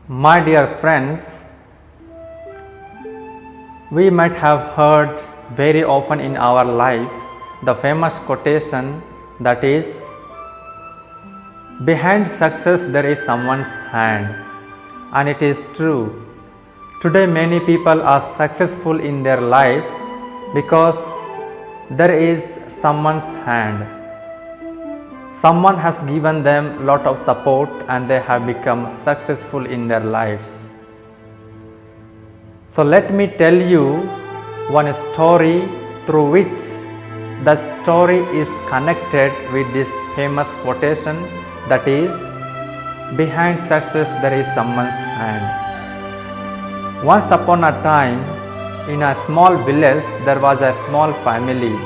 My dear friends, we might have heard very often in our life the famous quotation that is, behind success there is someone's hand. And it is true. Today, many people are successful in their lives because there is someone's hand. Someone has given them lot of support and they have become successful in their lives. So let me tell you one story through which the story is connected with this famous quotation that is, behind success there is someone's hand. Once upon a time, in a small village there was a small family,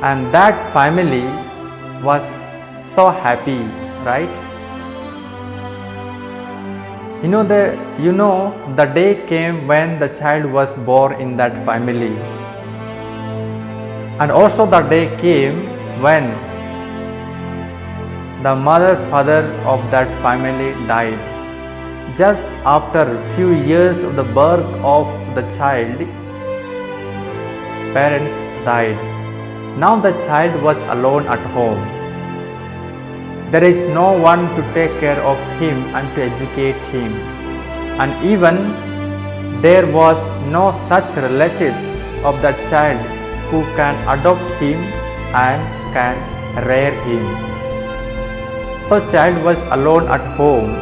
and that family was so happy, right? The day came when the child was born in that family, and also the day came when the father of that family died. Just after few years of the birth of the child, parents died. Now the child was alone at home. There is no one to take care of him and to educate him. And even there was no such relatives of that child who can adopt him and can rear him. So child was alone at home.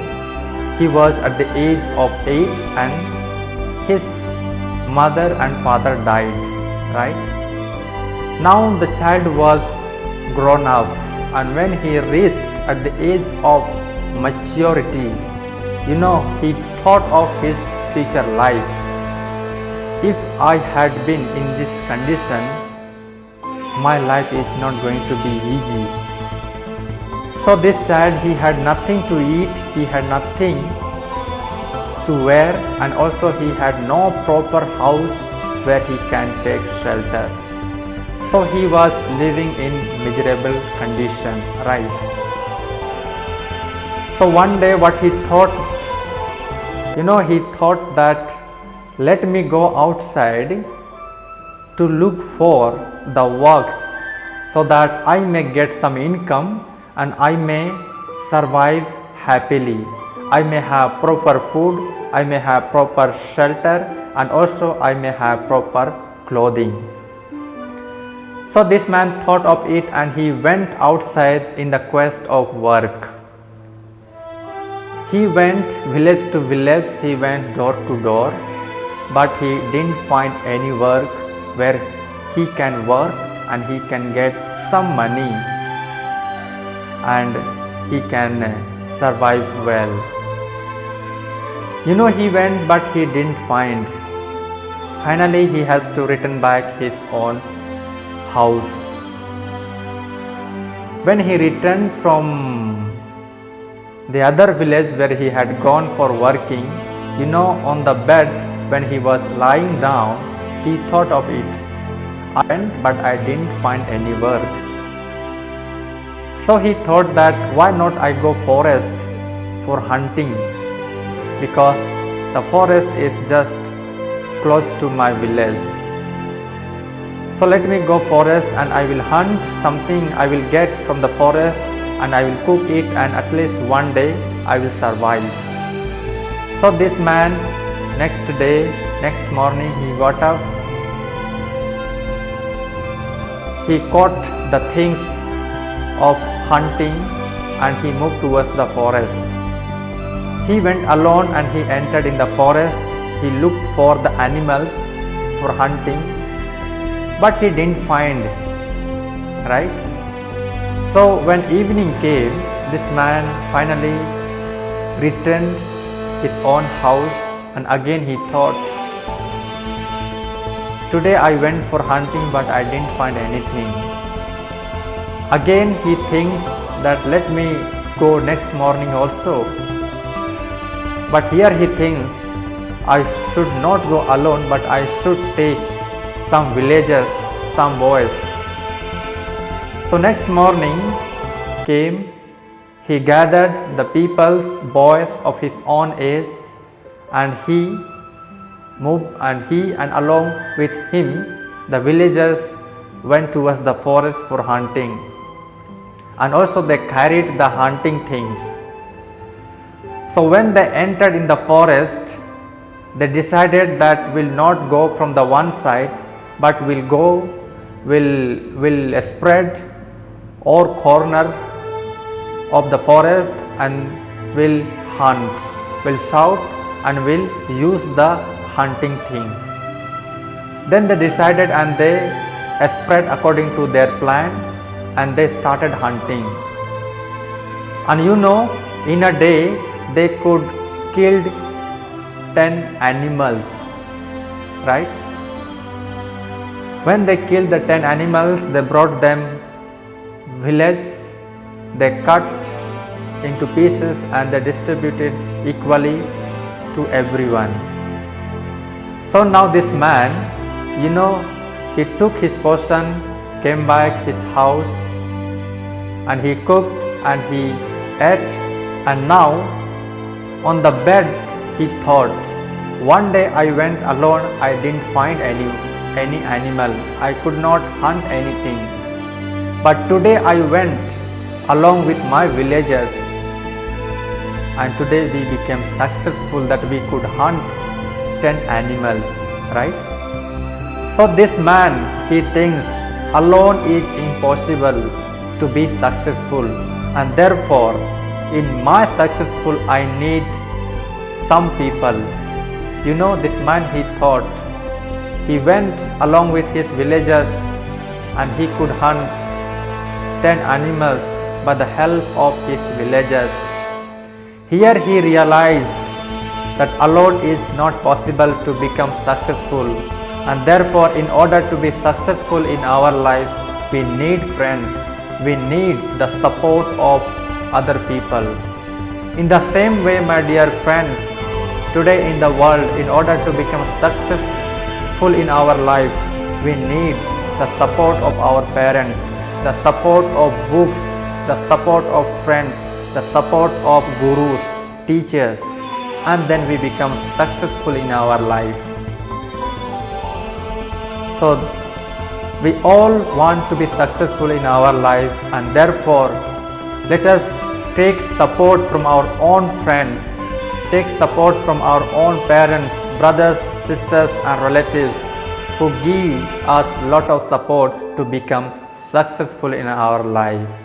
He was at the age of 8 and his mother and father died, right? Now the child was grown up, and when he reached at the age of maturity, he thought of his future life. If I had been in this condition, my life is not going to be easy. So this child, he had nothing to eat, he had nothing to wear, and also he had no proper house where he can take shelter. So he was living in miserable condition, right? So one day what he thought, he thought that let me go outside to look for the works so that I may get some income and I may survive happily. I may have proper food, I may have proper shelter, and also I may have proper clothing. So this man thought of it and he went outside in the quest of work. He went village to village, he went door to door, but he didn't find any work where he can work and he can get some money and he can survive well. He went but he didn't find. Finally he has to return back his own house. When he returned from the other village where he had gone for working, on the bed when he was lying down, he thought of it. I went but I didn't find any work. So he thought that why not I go forest for hunting, because the forest is just close to my village. So let me go forest and I will hunt something I will get from the forest and I will cook it, and at least one day I will survive. So this man, next morning he got up, he caught the things of hunting and he moved towards the forest. He went alone and he entered in the forest. He looked for the animals for hunting, but he didn't find, right? So when evening came, this man finally returned his own house, and again he thought, today I went for hunting but I didn't find anything. Again he thinks that let me go next morning also. But here he thinks, I should not go alone but I should take some villagers, some boys. So next morning came, he gathered the people's boys of his own age, and he and along with him the villagers went towards the forest for hunting, and also they carried the hunting things. So when they entered in the forest, they decided that we'll not go from the one side, but we'll spread or corner of the forest and will hunt, will shout and will use the hunting things. Then they decided and they spread according to their plan and they started hunting. And in a day they could kill 10 animals, right? When they killed the 10 animals, they brought them village, they cut into pieces and they distributed equally to everyone. So now this man, he took his portion, came back his house, and he cooked and he ate, and now on the bed he thought, one day I went alone, I didn't find any animal, I could not hunt anything, but today I went along with my villagers, and today we became successful that we could hunt 10 animals, right? So this man, he thinks alone is impossible to be successful, and therefore in my successful I need some people. This man, he thought, he went along with his villagers and he could hunt 10 animals by the help of his villagers. Here he realized that alone is not possible to become successful, and therefore in order to be successful in our life, we need friends, we need the support of other people. In the same way, my dear friends, today in the world, in order to become successful in our life, we need the support of our parents, the support of books, the support of friends, the support of gurus, teachers, and then we become successful in our life. So we all want to be successful in our life, and therefore let us take support from our own friends, take support from our own parents, brothers, sisters and relatives who give us lot of support to become successful in our life.